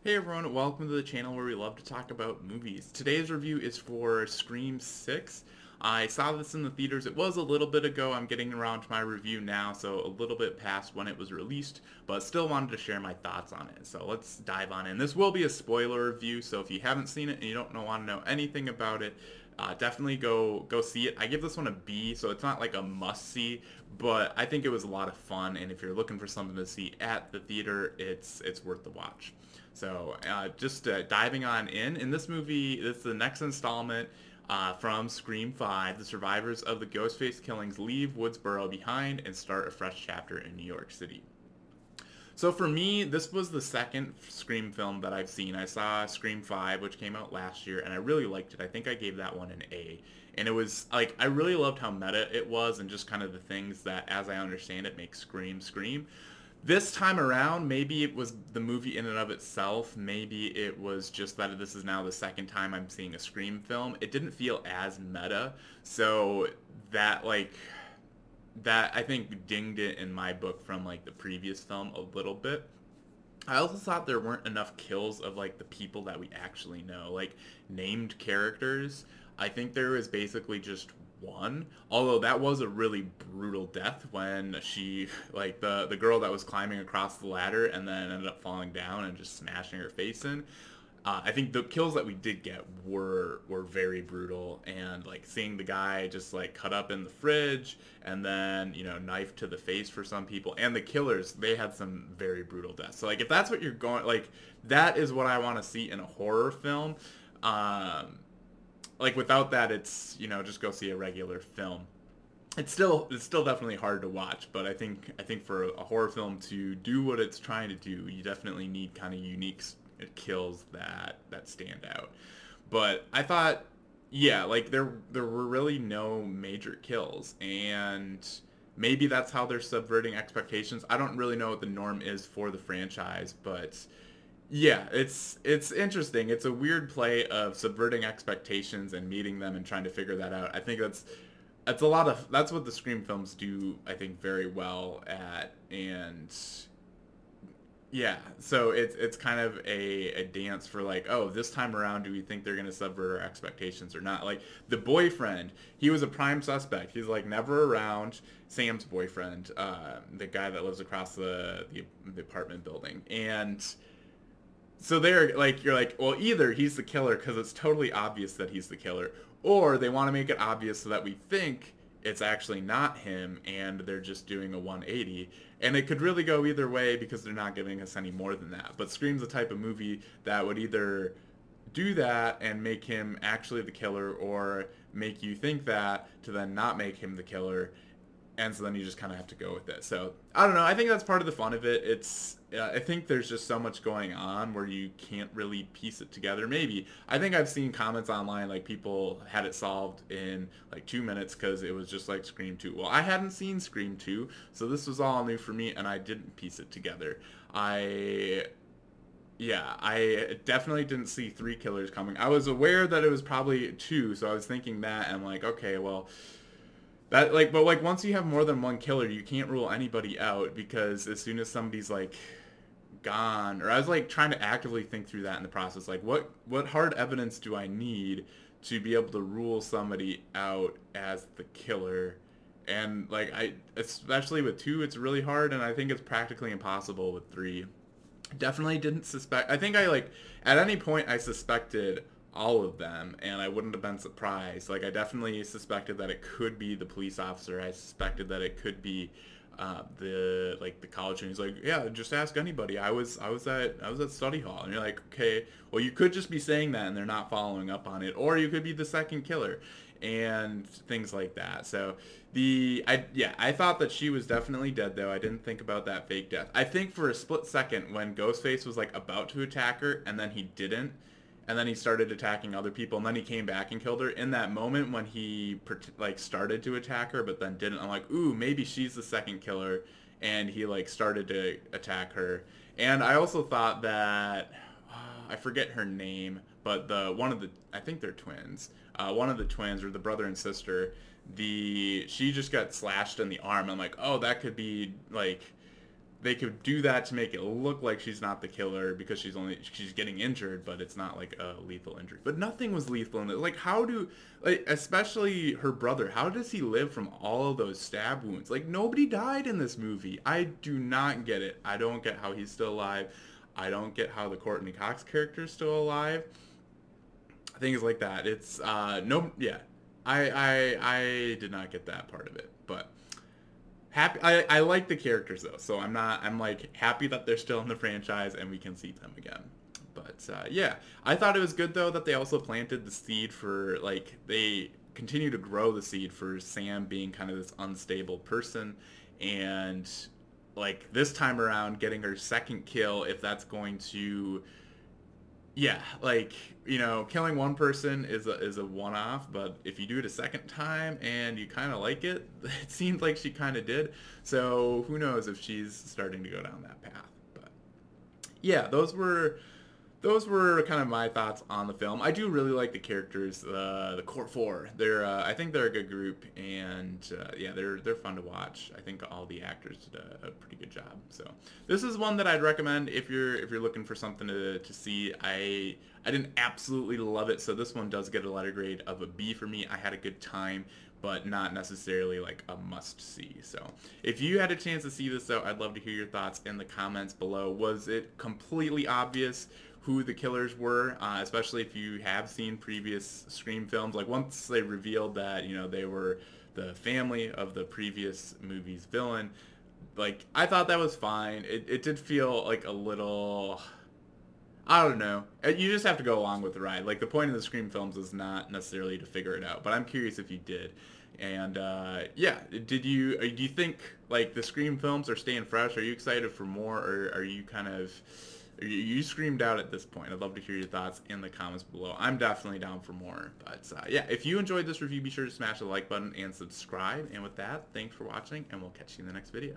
Hey everyone, welcome to the channel where we love to talk about movies. Today's review is for Scream 6. I saw this in the theaters. It was a little bit ago. I'm getting around to my review now, so a little bit past when it was released, but still wanted to share my thoughts on it. So let's dive on in. This will be a spoiler review, so if you haven't seen it and you don't want to know anything about it, definitely go see it. I give this one a B, so it's not like a must see, but I think it was a lot of fun, and if you're looking for something to see at the theater, it's worth the watch. So just diving on in this movie, this is the next installment from Scream 5. The survivors of the Ghostface killings leave Woodsboro behind and start a fresh chapter in New York City. So for me, this was the second Scream film that I've seen. I saw Scream 5, which came out last year, and I really liked it. I think I gave that one an A. And it was, like, I really loved how meta it was and just kind of the things that, as I understand it, make Scream Scream. This time around, maybe it was the movie in and of itself. Maybe it was just that this is now the second time I'm seeing a Scream film. It didn't feel as meta, so that, like, that I think dinged it in my book from like the previous film a little bit. I also thought there weren't enough kills of like the people that we actually know, like named characters. I think there was basically just one, although that was a really brutal death when she, like the girl that was climbing across the ladder and then ended up falling down and just smashing her face in. I think the kills that we did get were very brutal, and like seeing the guy just like cut up in the fridge and then knife to the face for some people, and the killers, they had some very brutal deaths. So like if that's what you're going, like that is what I want to see in a horror film. Like without that, it's just go see a regular film. It's still definitely hard to watch, but I think for a horror film to do what it's trying to do, you definitely need kind of unique kills that stand out. But I thought, yeah, like there were really no major kills, and maybe that's how they're subverting expectations. I don't really know what the norm is for the franchise, but yeah, it's interesting. It's a weird play of subverting expectations and meeting them and trying to figure that out. I think that's a lot of that's what the Scream films do, I think, very well at. And yeah, so it's kind of a dance for like, oh, this time around, do we think they're gonna subvert our expectations or not? Like the boyfriend, he was a prime suspect. He's like never around. Sam's boyfriend, the guy that lives across the apartment building, and so they're like, you're like, well, either he's the killer because it's totally obvious that he's the killer, or they want to make it obvious so that we think it's actually not him and they're just doing a 180. And it could really go either way because they're not giving us any more than that. But Scream's the type of movie that would either do that and make him actually the killer, or make you think that to then not make him the killer, and so then you just kind of have to go with it. So I don't know. I think that's part of the fun of it. I think there's just so much going on where you can't really piece it together. Maybe I think I've seen comments online like people had it solved in like 2 minutes because it was just like Scream 2. Well, I hadn't seen Scream 2, so this was all new for me, and I didn't piece it together. I definitely didn't see three killers coming. I was aware that it was probably two, so I was thinking that, and I'm like, okay, well, that like, but like once you have more than one killer, you can't rule anybody out, because as soon as somebody's like gone, or I was like trying to actively think through that in the process, like what hard evidence do I need to be able to rule somebody out as the killer? And like I, especially with two, it's really hard, and I think it's practically impossible with three. Definitely didn't suspect. I think I like at any point I suspected all of them, and I wouldn't have been surprised. Like I definitely suspected that it could be the police officer. I suspected that it could be the college student. He's like, yeah, just ask anybody. I was at study hall, and you're like, okay, well, you could just be saying that and they're not following up on it, or you could be the second killer, and things like that. So I thought that she was definitely dead, though. I didn't think about that fake death. I think for a split second when Ghostface was like about to attack her and then he didn't, and then he started attacking other people, and then he came back and killed her. In that moment when he like started to attack her but then didn't, I'm like, ooh, maybe she's the second killer, and he like started to attack her. And I also thought that I forget her name, but I think they're twins. One of the twins, or the brother and sister, she just got slashed in the arm. I'm like, oh, that could be like they could do that to make it look like she's not the killer because she's getting injured, but it's not like a lethal injury. But nothing was lethal in it. Like, how do, like, especially her brother, how does he live from all of those stab wounds? Like, nobody died in this movie. I do not get it. I don't get how he's still alive. I don't get how the Courtney Cox character is still alive. Things like that. It's no, yeah. I did not get that part of it, but happy. I like the characters though, so I'm like happy that they're still in the franchise and we can see them again. But yeah, I thought it was good though that they also planted the seed for, like, they continue to grow the seed for Sam being kind of this unstable person, and like this time around getting her second kill, if that's going to, yeah, like, you know, killing one person is a one-off, but if you do it a second time and you kind of like it, it seems like she kind of did. So who knows if she's starting to go down that path. But yeah, those were kind of my thoughts on the film. I do really like the characters, the Core Four. I think they're a good group, and yeah, they're fun to watch. I think all the actors did a pretty good job. So this is one that I'd recommend if you're looking for something to see. I didn't absolutely love it, so this one does get a letter grade of a B for me. I had a good time, but not necessarily like a must-see. So if you had a chance to see this, though, I'd love to hear your thoughts in the comments below. Was it completely obvious who the killers were, especially if you have seen previous Scream films? Like, once they revealed that, you know, they were the family of the previous movie's villain, like, I thought that was fine. It did feel like a little, I don't know. You just have to go along with the ride. Like, the point of the Scream films is not necessarily to figure it out, but I'm curious if you did. And yeah, do you think, like, the Scream films are staying fresh? Are you excited for more, or are you kind of, you screamed out at this point? I'd love to hear your thoughts in the comments below. I'm definitely down for more. But yeah, if you enjoyed this review, be sure to smash the like button and subscribe. And with that, thanks for watching, and we'll catch you in the next video.